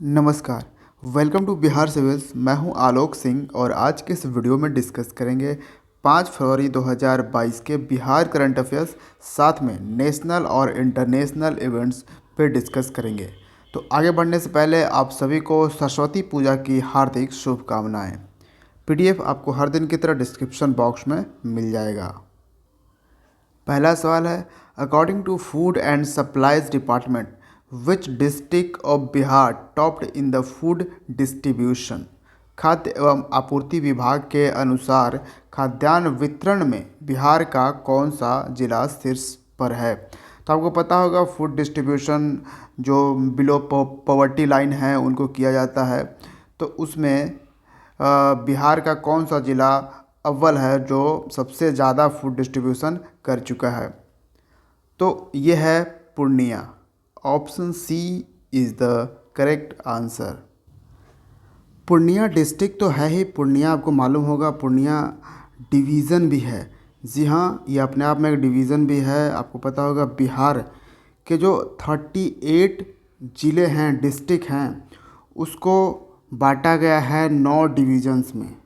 नमस्कार। Welcome to Bihar civils. मैं हूं आलोक सिंह और आज के इस वीडियो में डिस्कस करेंगे 5 फरवरी 2022 के बिहार करंट अफेयर्स, साथ में नेशनल और इंटरनेशनल इवेंट्स पे डिस्कस करेंगे। तो आगे बढ़ने से पहले आप सभी को सरस्वती पूजा की हार्दिक शुभकामनाएं। पीडीएफ आपको हर दिन की तरह डिस्क्रिप्शन बॉक्स में मिल जाएगा। पहला सवाल है, according to food and supplies department which district of Bihar topped in the food distribution. खाद्य एवं आपूर्ति विभाग के अनुसार खाद्यान्न वितरण में बिहार का कौन सा जिला शीर्ष पर है। तो आपको पता होगा फूड डिस्ट्रीब्यूशन जो बिलो पॉवर्टी लाइन है उनको किया जाता है, तो उसमें बिहार का कौन सा ज़िला अव्वल है जो सबसे ज़्यादा फूड डिस्ट्रीब्यूशन कर चुका है। तो ये है Purnia. Option C is the correct answer. Purnia district तो है ही, पूर्णिया आपको मालूम होगा पूर्णिया डिवीज़न भी है। जी हाँ, ये अपने आप में एक डिवीज़न भी है। आपको पता होगा बिहार के जो 38 ज़िले हैं, डिस्ट्रिक्ट हैं, उसको बांटा गया है 9 डिवीज़न्स में।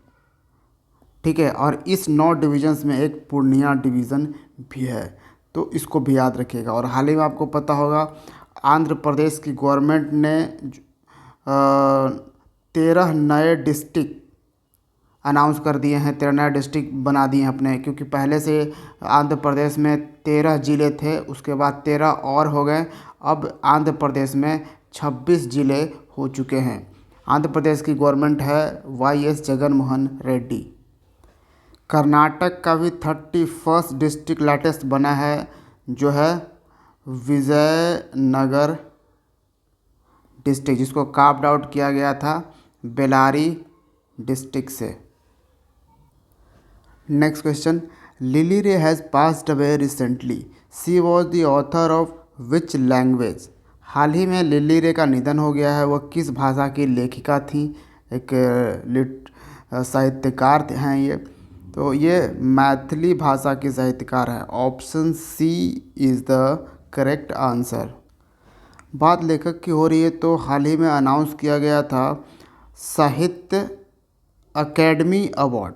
ठीक है, और इस 9 डिवीज़न्स में एक पूर्णिया डिवीज़न भी है, तो इसको भी याद रखिएगा। और हाल ही में आपको पता होगा आंध्र प्रदेश की गवर्नमेंट ने 13 नए डिस्ट्रिक्ट अनाउंस कर दिए हैं, 13 नए डिस्ट्रिक्ट बना दिए हैं अपने, क्योंकि पहले से आंध्र प्रदेश में 13 ज़िले थे, उसके बाद 13 और हो गए। अब आंध्र प्रदेश में 26 ज़िले हो चुके हैं। आंध्र प्रदेश की गवर्नमेंट है YS जगन मोहन रेड्डी। कर्नाटक का भी 31 डिस्ट्रिक्ट लेटेस्ट बना है, जो है विजयनगर डिस्ट्रिक्ट, जिसको कार्व्ड आउट किया गया था बेलारी डिस्ट्रिक्ट से। Next question, Lily Ray has passed away recently, she was the author of which language. हाल ही में लिली रे का निधन हो गया है, वह किस भाषा की लेखिका थी। एक साहित्यकार हैं ये, तो ये मैथिली भाषा की साहित्यकार है। Option C is the correct answer. बात लेखक की हो रही है तो हाल ही में अनाउंस किया गया था साहित्य अकेडमी अवार्ड।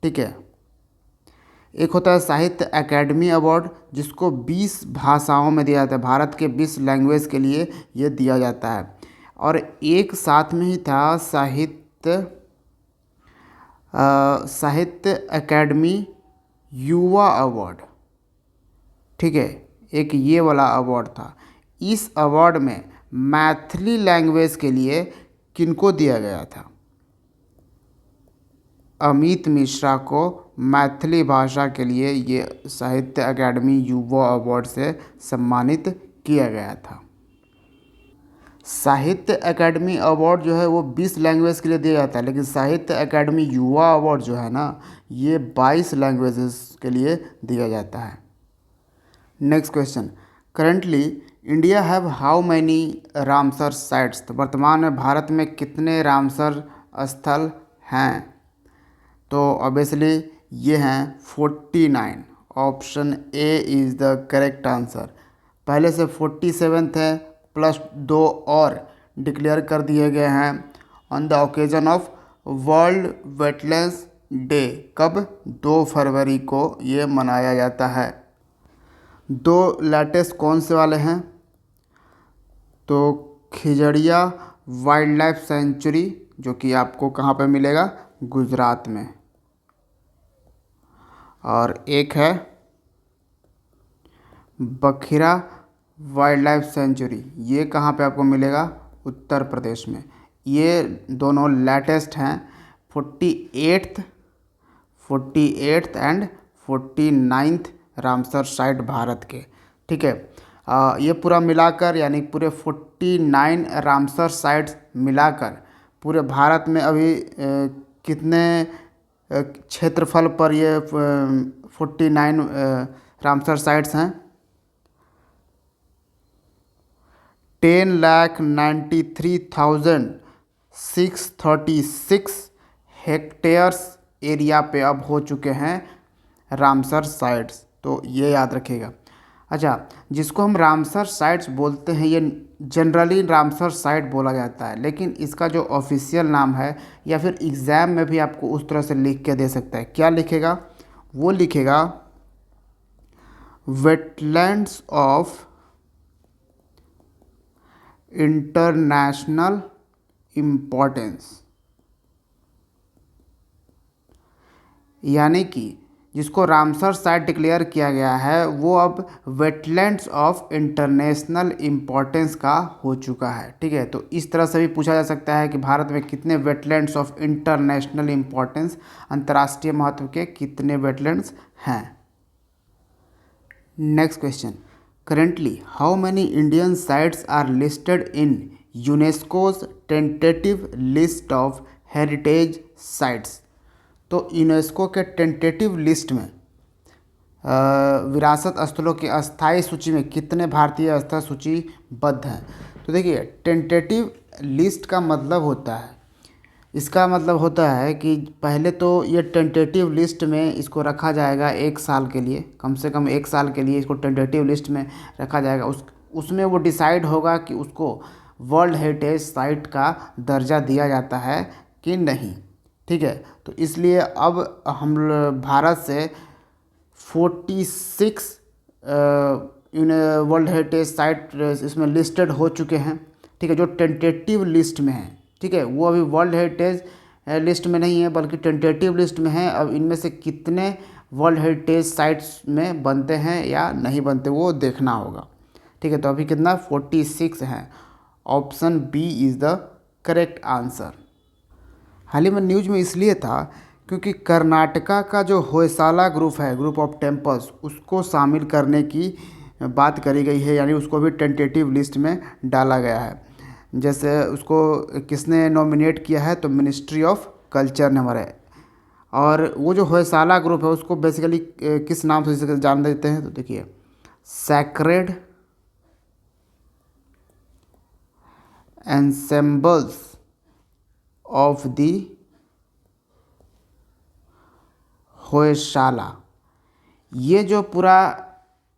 ठीक है, एक होता है साहित्य अकेडमी अवार्ड जिसको 20 भाषाओं में दिया जाता है, भारत के 20 लैंग्वेज के लिए ये दिया जाता है। और एक साथ में ही था साहित्य अकेडमी युवा अवार्ड। ठीक है, एक ये वाला अवार्ड था। इस अवार्ड में मैथिली लैंग्वेज के लिए किनको दिया गया था। अमित मिश्रा को मैथिली भाषा के लिए ये साहित्य अकेडमी युवा अवार्ड से सम्मानित किया गया था। साहित्य अकेडमी अवार्ड जो है वो 20 लैंग्वेज के लिए दिया जाता है, लेकिन साहित्य अकेडमी युवा अवार्ड जो है ना, ये 22 लैंग्वेजेस के लिए दिया जाता है। Next question, currently India have how many Ramsar sites. तो वर्तमान में भारत में कितने रामसर स्थल हैं। तो ऑब्वियसली ये हैं 49। Option A is the correct answer. पहले से 47 थे, प्लस 2 और डिक्लेयर कर दिए गए हैं on the occasion of world wetlands day. कब? 2 फरवरी को ये मनाया जाता है। 2 लेटेस्ट कौन से वाले हैं? तो खिजड़िया वाइल्ड लाइफ सेंचुरी, जो कि आपको कहाँ पे मिलेगा? गुजरात में। और एक है बखिरा वाइल्ड लाइफ सेंचुरी, ये कहाँ पे आपको मिलेगा? उत्तर प्रदेश में। ये दोनों लेटेस्ट हैं, 48th and 49th Ramsar site Bharat के। ठीक है, ये पूरा मिलाकर यानी पूरे 49 रामसर साइट्स मिलाकर पूरे भारत में अभी कितने क्षेत्रफल पर ये 49 रामसर साइट्स हैं? 10,93,636 हेक्टेयर्स एरिया पे अब हो चुके हैं रामसर साइट्स, तो ये याद रखिएगा। अच्छा, जिसको हम रामसर साइट्स बोलते हैं, ये जनरली रामसर साइट बोला जाता है, लेकिन इसका जो ऑफिशियल नाम है या फिर एग्ज़ाम में भी आपको उस तरह से लिख के दे सकता है। क्या लिखेगा? वो लिखेगा वेटलैंड्स ऑफ इंटरनेशनल इम्पोर्टेंस, यानी कि जिसको रामसर साइट डिक्लेयर किया गया है वो अब वेटलैंड्स ऑफ इंटरनेशनल इम्पोर्टेंस का हो चुका है। ठीक है, तो इस तरह से भी पूछा जा सकता है कि भारत में कितने वेटलैंड्स ऑफ इंटरनेशनल इम्पोर्टेंस, अंतर्राष्ट्रीय महत्व के कितने वेटलैंड्स हैं। Next question, currently how many Indian sites are listed in UNESCO's tentative list of heritage sites. तो यूनेस्को के टेंटेटिव लिस्ट में विरासत स्थलों की अस्थायी सूची में कितने भारतीय स्थल सूचीबद्ध हैं? तो देखिए, टेंटेटिव लिस्ट का मतलब होता है, इसका मतलब होता है कि पहले तो ये टेंटेटिव लिस्ट में इसको रखा जाएगा 1 साल के लिए, कम से कम 1 साल के लिए इसको टेंटेटिव लिस्ट में रखा जाएगा। उसमें वो डिसाइड होगा कि उसको वर्ल्ड हेरिटेज साइट का दर्जा दिया जाता है कि नहीं। ठीक है, तो इसलिए अब हम भारत से 46 वर्ल्ड हेरिटेज साइट इसमें लिस्टेड हो चुके हैं। ठीक है, जो टेंटेटिव लिस्ट में है। ठीक है, वो अभी वर्ल्ड हेरिटेज लिस्ट में नहीं है बल्कि टेंटेटिव लिस्ट में है। अब इनमें से कितने वर्ल्ड हेरिटेज साइट्स में बनते हैं या नहीं बनते वो देखना होगा। ठीक है, तो अभी कितना 46 हैं। Option B is the correct answer. हाल ही में न्यूज में इसलिए था क्योंकि कर्नाटका का जो होयसाला ग्रुप है, ग्रुप ऑफ टेम्पल्स, उसको शामिल करने की बात करी गई है, यानी उसको भी टेंटेटिव लिस्ट में डाला गया है। जैसे उसको किसने नॉमिनेट किया है? तो मिनिस्ट्री ऑफ कल्चर ने हमारे। और वो जो होयसाला ग्रुप है उसको बेसिकली किस नाम से इसे जान देते हैं? तो देखिए, सैक्रेड एंसेम्बल्स ऑफ दी होयसाला। ये जो पूरा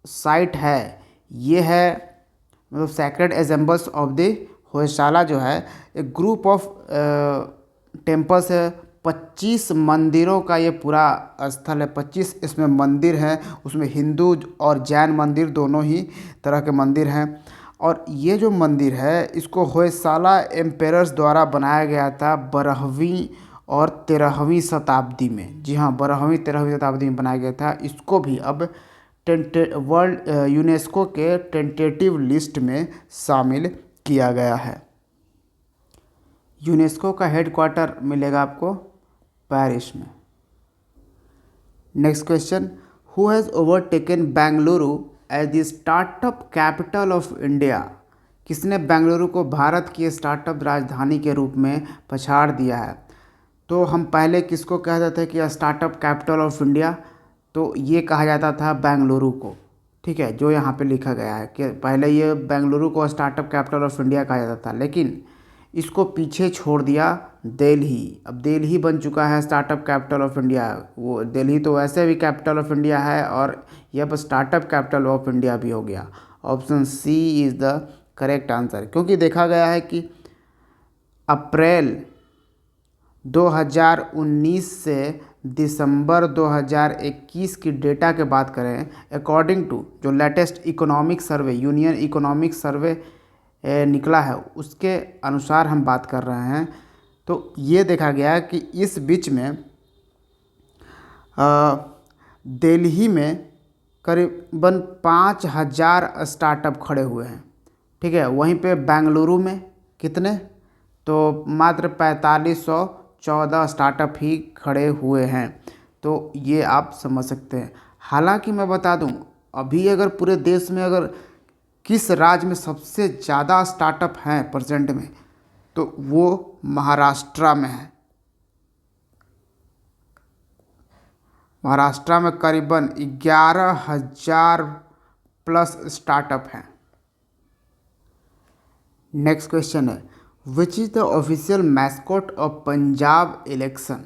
साइट है ये है मतलब सैक्रेड एसेंबल्स ऑफ द होयसाला जो है एक ग्रुप ऑफ टेम्पल्स है। 25 मंदिरों का ये पूरा स्थल है। 25 इसमें मंदिर हैं, उसमें हिंदू और जैन मंदिर दोनों ही तरह के मंदिर हैं। और ये जो मंदिर है इसको होयसाला एम्पेरर्स द्वारा बनाया गया था 12वीं और 13वीं शताब्दी में। जी हाँ, 12वीं 13वीं शताब्दी में बनाया गया था। इसको भी अब वर्ल्ड यूनेस्को के टेंटेटिव लिस्ट में शामिल किया गया है। यूनेस्को का हेडक्वार्टर मिलेगा आपको पेरिस में। Next question, who has overtaken Bengaluru as the startup capital of India. किसने बेंगलुरु को भारत की स्टार्टअप राजधानी के रूप में पछाड़ दिया है? तो हम पहले किसको कहते थे कि स्टार्टअप कैपिटल ऑफ इंडिया? तो ये कहा जाता था बेंगलुरु को। ठीक है, जो यहाँ पे लिखा गया है कि पहले ये बेंगलुरु को स्टार्टअप कैपिटल ऑफ इंडिया कहा जाता था, लेकिन इसको पीछे छोड़ दिया दिल्ली। अब दिल्ली बन चुका है स्टार्टअप कैपिटल ऑफ इंडिया। वो दिल्ली तो वैसे भी कैपिटल ऑफ इंडिया है और यह अब स्टार्टअप कैपिटल ऑफ इंडिया भी हो गया। Option C is the correct answer, क्योंकि देखा गया है कि अप्रैल 2019 से दिसंबर 2021 की डेटा के बात करें, अकॉर्डिंग टू जो latest economic survey, union economic survey निकला है, उसके अनुसार हम बात कर रहे हैं। तो ये देखा गया कि इस बीच में दिल्ली में करीबन 5000 स्टार्टअप खड़े हुए हैं। ठीक है, वहीं पे बेंगलुरु में कितने? तो मात्र 4514 स्टार्टअप ही खड़े हुए हैं। तो ये आप समझ सकते हैं। हालांकि मैं बता दूं, अभी अगर पूरे देश में अगर किस राज्य में सबसे ज़्यादा स्टार्टअप हैं प्रेजेंट में, तो वो महाराष्ट्र में है। महाराष्ट्र में करीबन 11,000 प्लस स्टार्टअप हैं। नेक्स्ट क्वेश्चन है, which is the official mascot of Punjab election.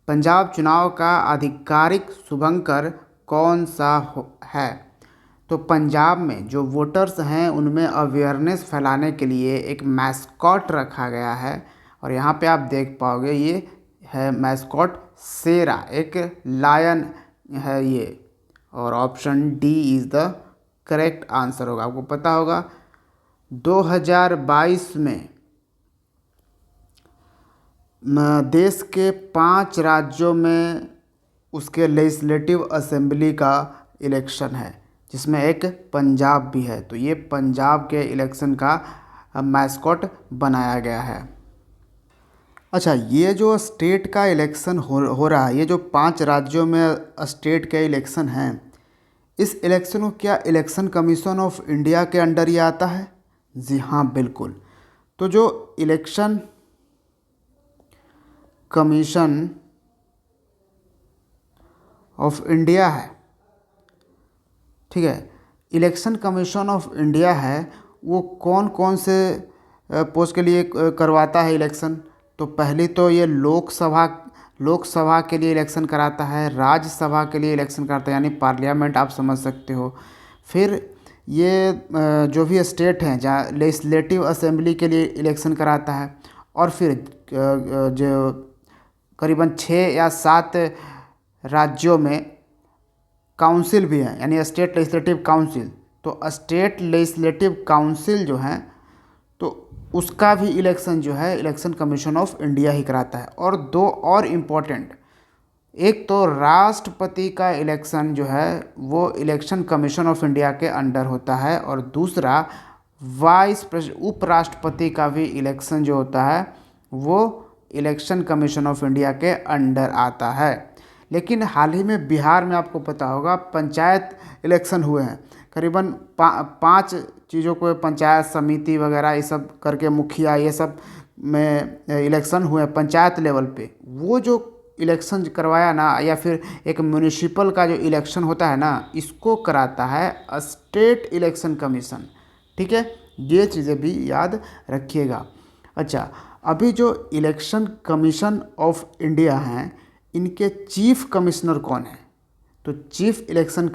Punjab चुनाव का आधिकारिक शुभंकर कौन सा है? तो पंजाब में जो वोटर्स हैं उनमें अवेयरनेस फैलाने के लिए एक मैस्कॉट रखा गया है, और यहाँ पे आप देख पाओगे ये है मैस्कॉट शेरा, एक लायन है ये, और option D is the correct answer होगा। आपको पता होगा 2022 में देश के 5 राज्यों में उसके लेजिस्लेटिव असेंबली का इलेक्शन है, जिसमें एक पंजाब भी है। तो ये पंजाब के इलेक्शन का मैस्कॉट बनाया गया है। अच्छा, ये जो स्टेट का इलेक्शन हो रहा है, ये जो 5 राज्यों में स्टेट के इलेक्शन हैं, इस इलेक्शन को क्या इलेक्शन कमीशन ऑफ इंडिया के अंडर ही आता है? जी हाँ, बिल्कुल। तो जो इलेक्शन कमीशन ऑफ इंडिया है, ठीक है, इलेक्शन कमीशन ऑफ इंडिया है, वो कौन कौन से पोस्ट के लिए करवाता है इलेक्शन? तो पहली तो ये लोकसभा के लिए इलेक्शन कराता है, राज्यसभा के लिए इलेक्शन कराता है, यानी पार्लियामेंट आप समझ सकते हो। फिर ये जो भी स्टेट हैं जहाँ लेजिस्लेटिव असेंबली के लिए इलेक्शन कराता है, और फिर जो करीबन 6 या 7 राज्यों में काउंसिल भी हैं, यानी स्टेट लेजिस्लेटिव काउंसिल। तो स्टेट लेजिस्लेटिव काउंसिल जो है, तो उसका भी इलेक्शन जो है इलेक्शन कमीशन ऑफ इंडिया ही कराता है। और 2 और इम्पोर्टेंट, एक तो राष्ट्रपति का इलेक्शन जो है वो इलेक्शन कमीशन ऑफ इंडिया के अंडर होता है, और दूसरा उपराष्ट्रपति का भी इलेक्शन जो होता है वो इलेक्शन कमीशन ऑफ इंडिया के अंडर आता है। लेकिन हाल ही में बिहार में आपको पता होगा पंचायत इलेक्शन हुए हैं, करीबन 5 चीज़ों को, पंचायत समिति वगैरह ये सब करके, मुखिया ये सब में इलेक्शन हुए हैं पंचायत लेवल पे। वो जो इलेक्शन करवाया ना, या फिर एक म्यूनिसिपल का जो इलेक्शन होता है ना, इसको कराता है स्टेट इलेक्शन कमीशन। ठीक है, ये चीज़ें भी याद रखिएगा। अच्छा, अभी जो इलेक्शन कमीशन ऑफ इंडिया हैं, इनके चीफ कमिश्नर कौन है? तो चीफ इलेक्शन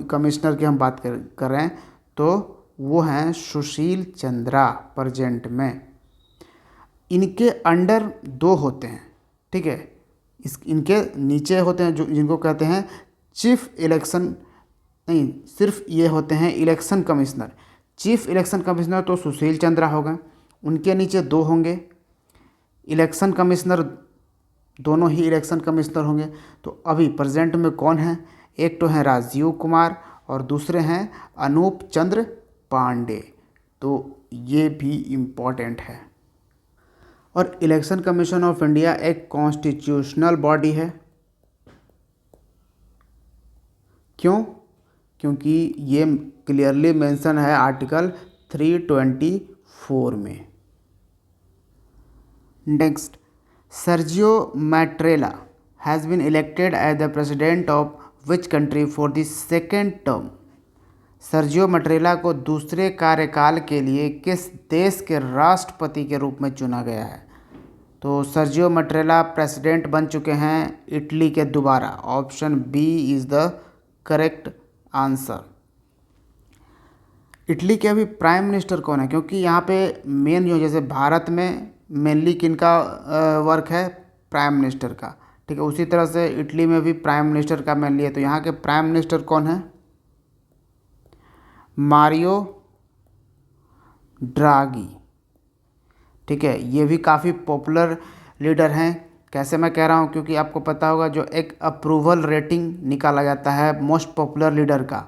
कमिश्नर की हम बात कर रहे हैं, तो वो हैं सुशील चंद्रा प्रेजेंट में। इनके अंडर 2 होते हैं, ठीक है, इनके नीचे होते हैं जो जिनको कहते हैं चीफ इलेक्शन, नहीं, सिर्फ ये होते हैं election commissioner. Chief election commissioner तो सुशील चंद्रा होगा, उनके नीचे 2 होंगे इलेक्शन कमिश्नर, दोनों ही इलेक्शन कमिश्नर होंगे। तो अभी प्रेजेंट में कौन है? एक तो हैं राजीव कुमार और दूसरे हैं अनूप चंद्र पांडे। तो ये भी इम्पॉर्टेंट है। और इलेक्शन कमीशन ऑफ इंडिया एक कॉन्स्टिट्यूशनल बॉडी है। क्यों? क्योंकि ये क्लियरली मेंशन है आर्टिकल 324 में। Next, Sergio Mattarella has been elected as the president of which country for the second term? Sergio Mattarella को दूसरे कार्यकाल के लिए किस देश के राष्ट्रपति के रूप में चुना गया है? तो सर्जियो मैट्रेला प्रेसिडेंट बन चुके हैं इटली के दोबारा। Option B is the correct answer. Italy के अभी प्राइम मिनिस्टर कौन है? क्योंकि यहाँ पे मेन जो, जैसे भारत में मेनली किनका वर्क है? प्राइम मिनिस्टर का, ठीक है, उसी तरह से इटली में भी प्राइम मिनिस्टर का मेनली है। तो यहाँ के प्राइम मिनिस्टर कौन है? मारियो ड्रागी, ठीक है, ये भी काफ़ी पॉपुलर लीडर हैं। कैसे मैं कह रहा हूँ? क्योंकि आपको पता होगा जो एक अप्रूवल रेटिंग निकाला जाता है मोस्ट पॉपुलर लीडर का,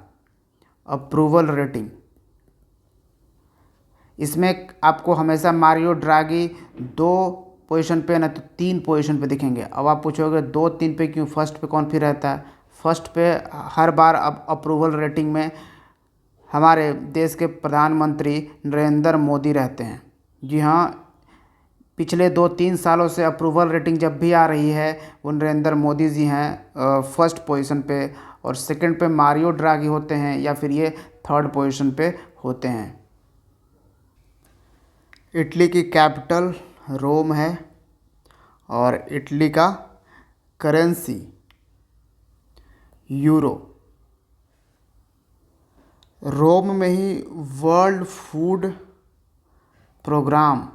अप्रूवल रेटिंग, इसमें आपको हमेशा मारियो ड्रागी 2 पोजीशन पे ना तो 3 पोजीशन पे दिखेंगे। अब आप पूछोगे 2 3 पे क्यों, फर्स्ट पे कौन फिर रहता है? फर्स्ट पे हर बार अब अप्रूवल रेटिंग में हमारे देश के प्रधानमंत्री नरेंद्र मोदी रहते हैं। जी हाँ, पिछले 2-3 सालों से अप्रूवल रेटिंग जब भी आ रही है वो नरेंद्र मोदी जी हैं फर्स्ट पोजीशन पे, और सेकंड पे मारियो ड्रागी होते हैं, या फिर ये थर्ड पोजीशन पे होते हैं। इटली की कैपिटल रोम है, और इटली का करेंसी यूरो। रोम में ही वर्ल्ड फूड प्रोग्राम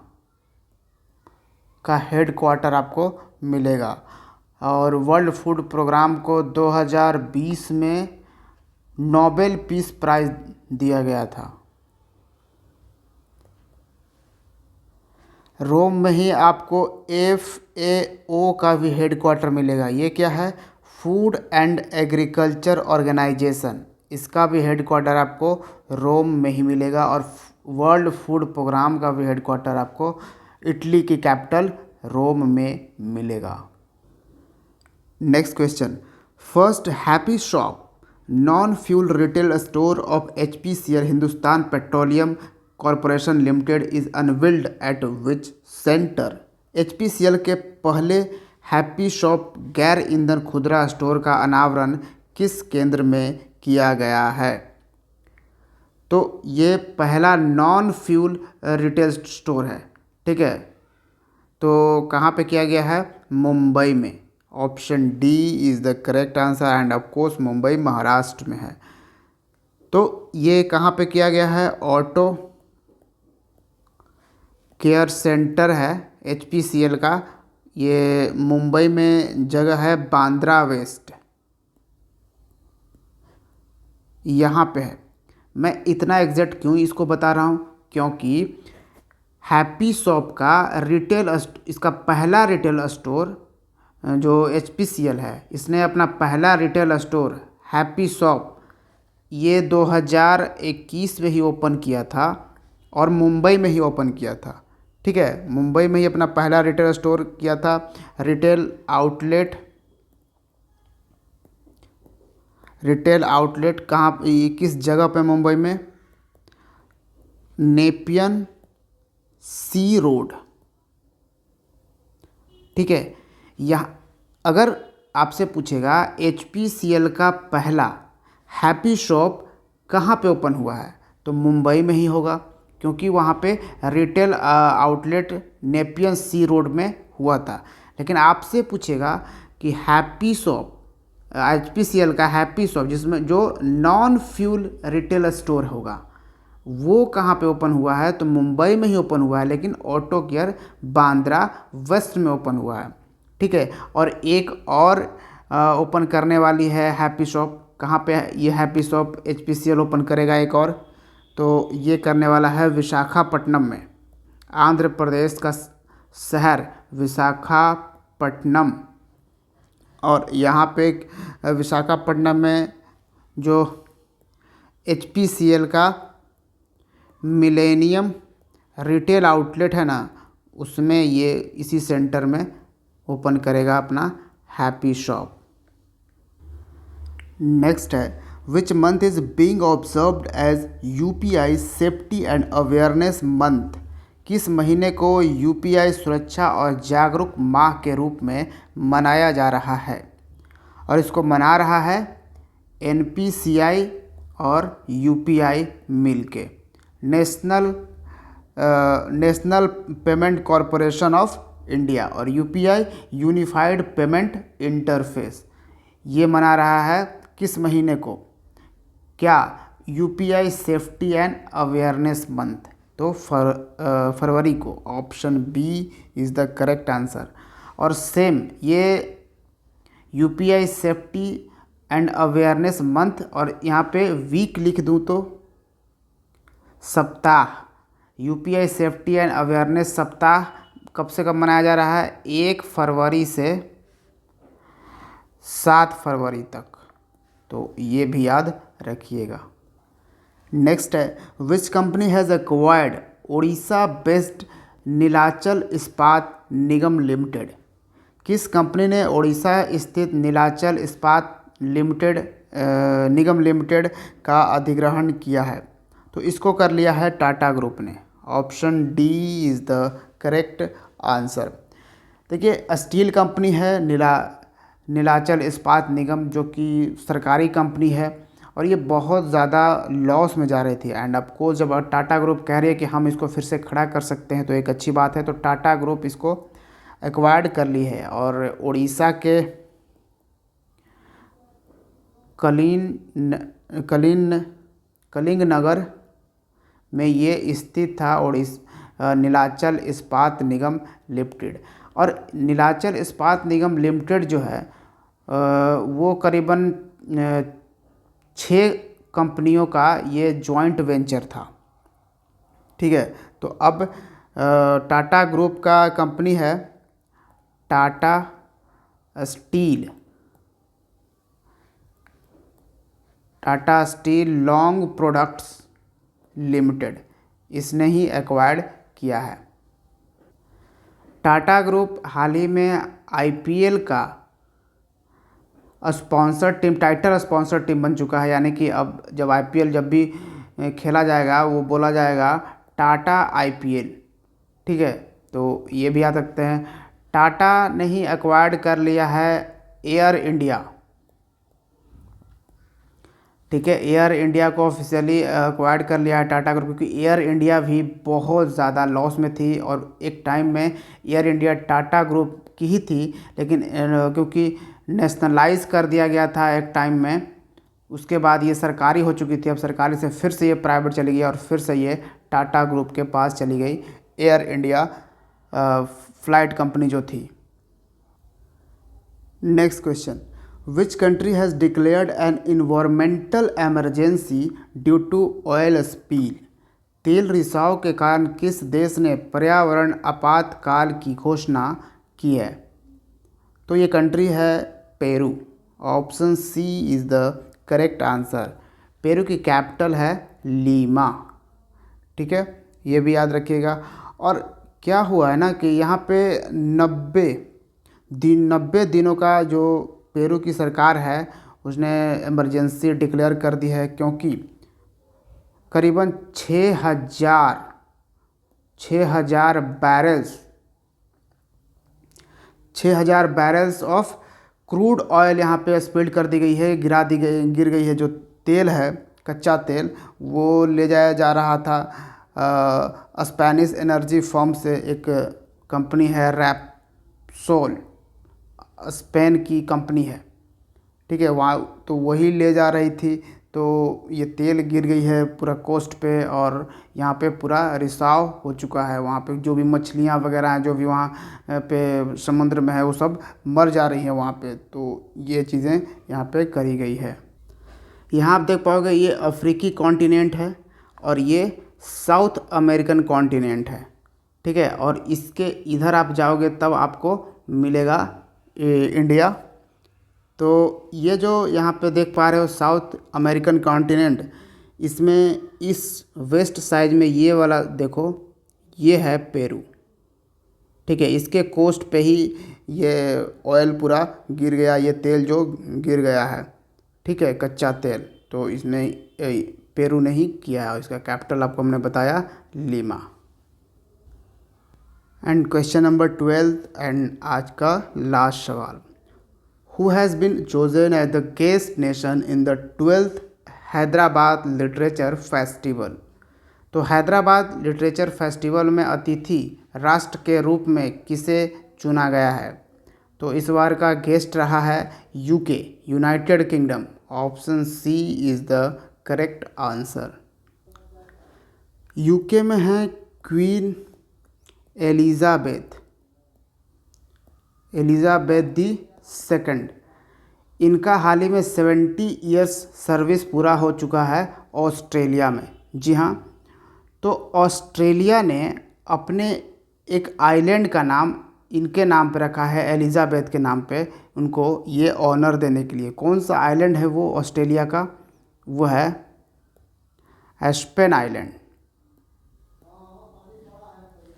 का हेड क्वार्टर आपको मिलेगा। और वर्ल्ड फूड प्रोग्राम को 2020 में नोबेल पीस प्राइज़ दिया गया था। रोम में ही आपको FAO का भी हेड क्वार्टर मिलेगा। ये क्या है? Food and agriculture organisation. इसका भी हेड क्वार्टर आपको रोम में ही मिलेगा। और वर्ल्ड फूड प्रोग्राम का भी हेड क्वार्टर आपको इटली की कैपिटल रोम में मिलेगा। Next question, first happy shop non fuel retail store of HPCL Hindustan petroleum corporation limited is unveiled eight which centre? HPCL के पहले हैप्पी शॉप गैर ईंधन खुदरा स्टोर का अनावरण किस केंद्र में किया गया है? तो ये पहला नॉन फ्यूल रिटेल स्टोर है, ठीक है। तो कहाँ पे किया गया है? मुंबई में। Option D is the correct answer end of course Mumbai Maharashtra में है। तो ये कहाँ पे किया गया है? ऑटो केयर सेंटर है HPCL का, ये मुंबई में जगह है बांद्रा वेस्ट, यहाँ पे है। मैं इतना एग्जैक्ट क्यों इसको बता रहा हूँ? क्योंकि हैप्पी शॉप का इसका पहला रिटेल स्टोर जो HPCL है, इसने अपना पहला रिटेल स्टोर हैप्पी शॉप ये 2021 में ही ओपन किया था और मुंबई में ही ओपन किया था, ठीक है। मुंबई में ही अपना पहला रिटेल स्टोर किया था। रिटेल आउटलेट कहाँ, किस जगह पे मुंबई में? नेपियन सी रोड, ठीक है। यहाँ अगर आपसे पूछेगा HPCL का पहला हैप्पी शॉप कहाँ पे ओपन हुआ है, तो मुंबई में ही होगा, क्योंकि वहाँ पे रिटेल आउटलेट नेपियन सी रोड में हुआ था। लेकिन आपसे पूछेगा कि हैप्पी शॉप HPCL का हैप्पी शॉप जिसमें जो नॉन फ्यूल रिटेल स्टोर होगा वो कहाँ पे ओपन हुआ है, तो मुंबई में ही ओपन हुआ है, लेकिन ऑटो केयर बांद्रा वेस्ट में ओपन हुआ है, ठीक है। और एक और ओपन करने वाली है हैप्पी शॉप। कहाँ पे ये हैप्पी शॉप HPCL ओपन करेगा एक और? तो ये करने वाला है विशाखापट्टनम में, आंध्र प्रदेश का शहर विशाखापट्टनम। और यहाँ पे विशाखापट्टनम में जो HPCL का मिलेनियम रिटेल आउटलेट है ना, उसमें ये इसी सेंटर में ओपन करेगा अपना हैप्पी शॉप। नेक्स्ट है, which month is being observed as UPI safety and awareness month? किस महीने को UPI सुरक्षा और जागरूक माह के रूप में मनाया जा रहा है? और इसको मना रहा है NPCI और UPI मिल के, national payment corporation of India और UPI यूनिफाइड पेमेंट इंटरफेस। ये मना रहा है किस महीने को? क्या UPI safety and awareness month? तो फरवरी को। Option B is the correct answer. और सेम ये UPI safety and awareness month, और यहाँ पे वीक लिख दूँ तो सप्ताह। UPI सेफ्टी एंड अवेयरनेस सप्ताह कब से कब मनाया जा रहा है? 1 फरवरी से 7 फरवरी तक। तो ये भी याद रखिएगा। नेक्स्ट है, which company has acquired Orissa based Nilachal इस्पात निगम लिमिटेड? किस कंपनी ने उड़ीसा स्थित नीलाचल इस्पात निगम लिमिटेड का अधिग्रहण किया है? तो इसको कर लिया है टाटा ग्रुप ने। Option D is the correct answer. देखिए, स्टील कंपनी है नीलाचल इस्पात निगम, जो कि सरकारी कंपनी है, और ये बहुत ज़्यादा लॉस में जा रही थी। एंड ऑफकोर्स जब टाटा ग्रुप कह रही है कि हम इसको फिर से खड़ा कर सकते हैं तो एक अच्छी बात है। तो टाटा ग्रुप इसको एक्वायर्ड कर ली है और उड़ीसा के कलिंग नगर में ये स्थित था और इस नीलाचल इस्पात निगम लिमिटेड। और नीलाचल इस्पात निगम लिमिटेड जो है वो करीबन 6 कंपनियों का ये जॉइंट वेंचर था। ठीक है, तो अब टाटा ग्रुप का कंपनी है Tata steel, Tata steel long products limited, इसने ही एक्वायर्ड किया है। टाटा ग्रुप हाल ही में आईपीएल का sponsor team, title sponsor team बन चुका है। यानी कि अब जब आईपीएल जब भी खेला जाएगा वो बोला जाएगा टाटा आईपीएल। ठीक है, तो ये भी याद रखते हैं। टाटा ने ही एक्वायर्ड कर लिया है एयर इंडिया। ठीक है, एयर इंडिया को ऑफिशियली एक्वायर्ड कर लिया है टाटा ग्रुप, क्योंकि एयर इंडिया भी बहुत ज़्यादा लॉस में थी और एक टाइम में एयर इंडिया टाटा ग्रुप की ही थी, लेकिन क्योंकि नेशनलाइज कर दिया गया था एक टाइम में, उसके बाद ये सरकारी हो चुकी थी। अब सरकारी से फिर से ये प्राइवेट चली गई और फिर से ये टाटा ग्रुप के पास चली गई, एयर इंडिया फ्लाइट कंपनी जो थी। Next question, Which country has declared an environmental emergency due to oil spill? तेल रिसाव के कारण किस देश ने पर्यावरण आपातकाल की घोषणा की है? तो ये कंट्री है Peru. Option C is the correct answer. Peru की कैपिटल है लीमा। ठीक है, ये भी याद रखिएगा। और क्या हुआ है ना कि यहाँ पे 90 दिनों का जो पेरू की सरकार है उसने इमरजेंसी डिक्लेयर कर दी है, क्योंकि करीबन 6,000 बैरल्स ऑफ क्रूड ऑयल यहाँ पे स्पिल्ड कर दी गई है, गिर गई है। जो तेल है, कच्चा तेल, वो ले जाया जा रहा था स्पेनिश एनर्जी फर्म से। एक कंपनी है रैप्सोल, स्पेन की कंपनी है। ठीक है, वहाँ तो वही ले जा रही थी, तो ये तेल गिर गई है पूरा कोस्ट पे और यहाँ पे पूरा रिसाव हो चुका है। वहाँ पे जो भी मछलियाँ वगैरह हैं जो भी वहाँ पे समुद्र में है वो सब मर जा रही हैं वहाँ पे। तो ये चीज़ें यहाँ पे करी गई है। यहाँ आप देख पाओगे ये अफ्रीकी कॉन्टिनेंट है और ये साउथ अमेरिकन कॉन्टिनेंट है। ठीक है, और इसके इधर आप जाओगे तब आपको मिलेगा इंडिया। तो ये जो यहाँ पे देख पा रहे हो साउथ अमेरिकन कॉन्टिनेंट, इसमें इस वेस्ट साइड में ये वाला देखो, ये है पेरू। ठीक है, इसके कोस्ट पे ही ये ऑयल पूरा गिर गया, ये तेल जो गिर गया है। ठीक है, कच्चा तेल, तो इसने पेरू ने ही किया है। इसका कैपिटल आपको हमने बताया Lima. And question number 12 and आज का लास्ट सवाल, who has been chosen as the guest nation in the 12th Hyderabad literature festival? तो हैदराबाद लिटरेचर फेस्टिवल में अतिथि राष्ट्र के रूप में किसे चुना गया है? तो इस बार का गेस्ट रहा है UK, United Kingdom. Option C is the correct answer. UK में है क्वीन एलिजाबेथ दी सेकंड। इनका हाल ही में 70 इयर्स सर्विस पूरा हो चुका है ऑस्ट्रेलिया में। जी हाँ, तो ऑस्ट्रेलिया ने अपने एक आइलैंड का नाम इनके नाम पे रखा है, एलिजाबेथ के नाम पे, उनको ये ऑनर देने के लिए। कौन सा आइलैंड है वो ऑस्ट्रेलिया का? वो है एस्पेन आइलैंड।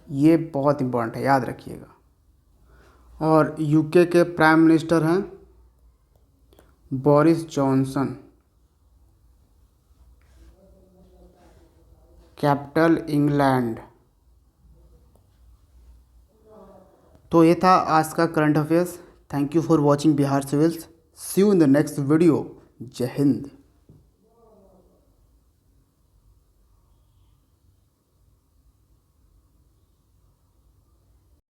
ये बहुत इम्पोर्टेंट है, याद रखिएगा। और यूके के प्राइम मिनिस्टर हैं बोरिस जॉनसन। Capital England. तो ये था आज का current affairs. Thank you for watching Bihar civils. See you in the next video. जय हिंद।